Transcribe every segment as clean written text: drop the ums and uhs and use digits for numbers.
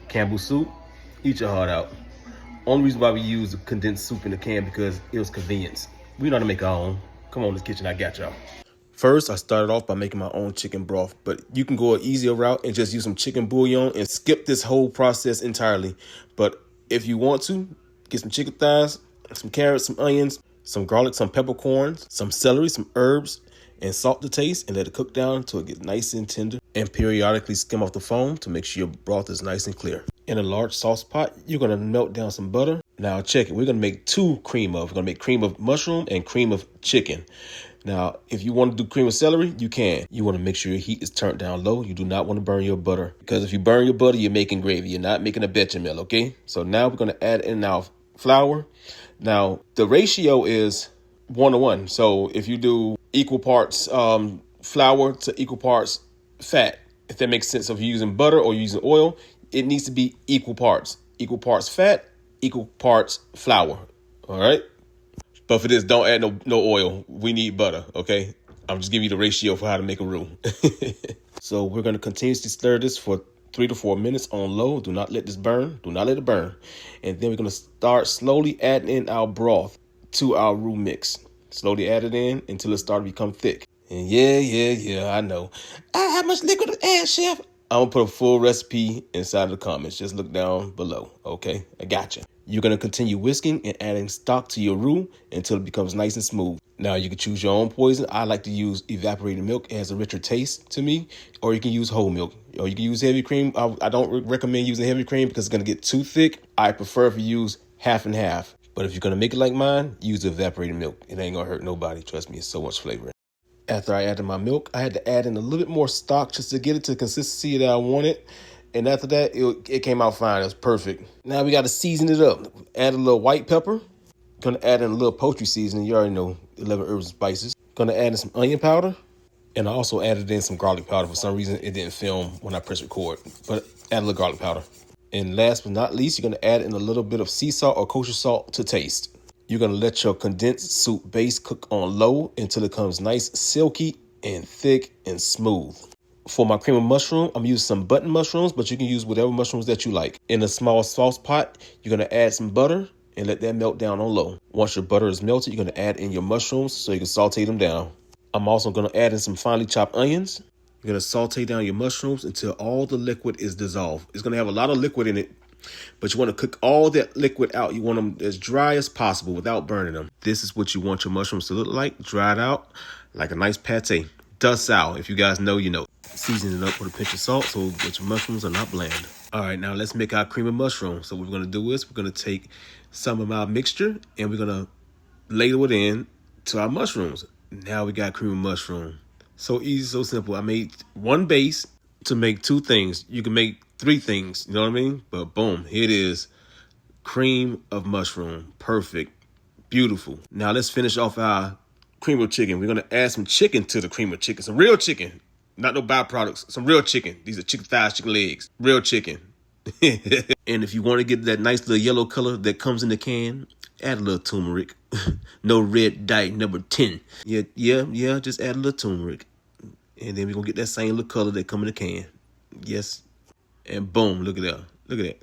Campbell soup, eat your heart out. Only reason why we use the condensed soup in the can because it was convenience. We know how to make our own. Come on, this kitchen, I got y'all. First, I started off by making my own chicken broth, but you can go an easier route and just use some chicken bouillon and skip this whole process entirely. But if you want to, get some chicken thighs, some carrots, some onions, some garlic, some peppercorns, some celery, some herbs, and salt to taste, and let it cook down until it gets nice and tender. And periodically skim off the foam to make sure your broth is nice and clear. In a large sauce pot, you're going to melt down some butter. Now check it. We're going to make two cream of. We're going to make cream of mushroom and cream of chicken. Now, if you want to do cream of celery, you can. You want to make sure your heat is turned down low. You do not want to burn your butter, because if you burn your butter, you're making gravy. You're not making a bechamel, okay? So now we're going to add in our flour. Now, the ratio is 1-to-1. So if you do equal parts flour to equal parts fat, if that makes sense, if you're using butter or you're using oil, it needs to be equal parts fat, equal parts flour. All right. But for this, don't add no oil. We need butter. OK, I'm just giving you the ratio for how to make a roux. So we're going to continuously stir this for 3 to 4 minutes on low. Do not let this burn. Do not let it burn. And then we're going to start slowly adding in our broth to our roux mix. Slowly add it in until it starts to become thick. And yeah, I know. How much liquid to add, chef? I'm going to put a full recipe inside of the comments. Just look down below, okay? I got you. You're going to continue whisking and adding stock to your roux until it becomes nice and smooth. Now, you can choose your own poison. I like to use evaporated milk. It has a richer taste to me. Or you can use whole milk. Or you can use heavy cream. I don't recommend using heavy cream because it's going to get too thick. I prefer if you use half and half. But if you're going to make it like mine, use evaporated milk. It ain't going to hurt nobody. Trust me, it's so much flavor. After I added my milk, I had to add in a little bit more stock just to get it to the consistency that I wanted. And after that, it came out fine. It was perfect. Now we got to season it up. Add a little white pepper. Going to add in a little poultry seasoning. You already know, 11 herbs and spices. Going to add in some onion powder. And I also added in some garlic powder. For some reason, it didn't film when I pressed record. But add a little garlic powder. And last but not least, you're going to add in a little bit of sea salt or kosher salt to taste. You're going to let your condensed soup base cook on low until it becomes nice, silky, and thick and smooth. For my cream of mushroom, I'm using some button mushrooms, but you can use whatever mushrooms that you like. In a small sauce pot, you're going to add some butter and let that melt down on low. Once your butter is melted, you're going to add in your mushrooms so you can saute them down. I'm also going to add in some finely chopped onions. You're going to saute down your mushrooms until all the liquid is dissolved. It's going to have a lot of liquid in it, but you want to cook all that liquid out. You want them as dry as possible without burning them. This is what you want your mushrooms to look like, dried out like a nice pate. Dust out. If you guys know, you know. Season it up with a pinch of salt so that your mushrooms are not bland. All right, now let's make our cream of mushroom. So what we're going to do is we're going to take some of our mixture and we're going to ladle it in to our mushrooms. Now we got cream of mushroom. So easy, so simple. I made one base to make two things. You can make three things, you know what I mean? But boom, here it is. Cream of mushroom. Perfect. Beautiful. Now let's finish off our cream of chicken. We're going to add some chicken to the cream of chicken. Some real chicken. Not no byproducts. Some real chicken. These are chicken thighs, chicken legs. Real chicken. And if you want to get that nice little yellow color that comes in the can, add a little turmeric. No red dye number 10. Yeah. Just add a little turmeric. And then we're going to get that same little color that come in the can. Yes. And boom, look at that. Look at that.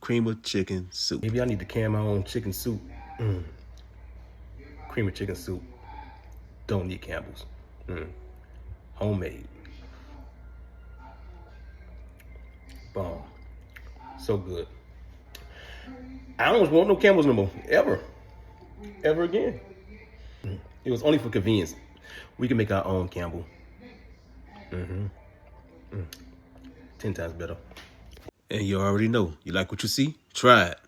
Cream of chicken soup. Maybe I need to can my own chicken soup. Cream of chicken soup. Don't need Campbell's. Homemade. Bomb. So good. I don't want no Campbell's no more. Ever again. It was only for convenience. We can make our own Campbell. 10 times better. And you already know. You like what you see? Try it.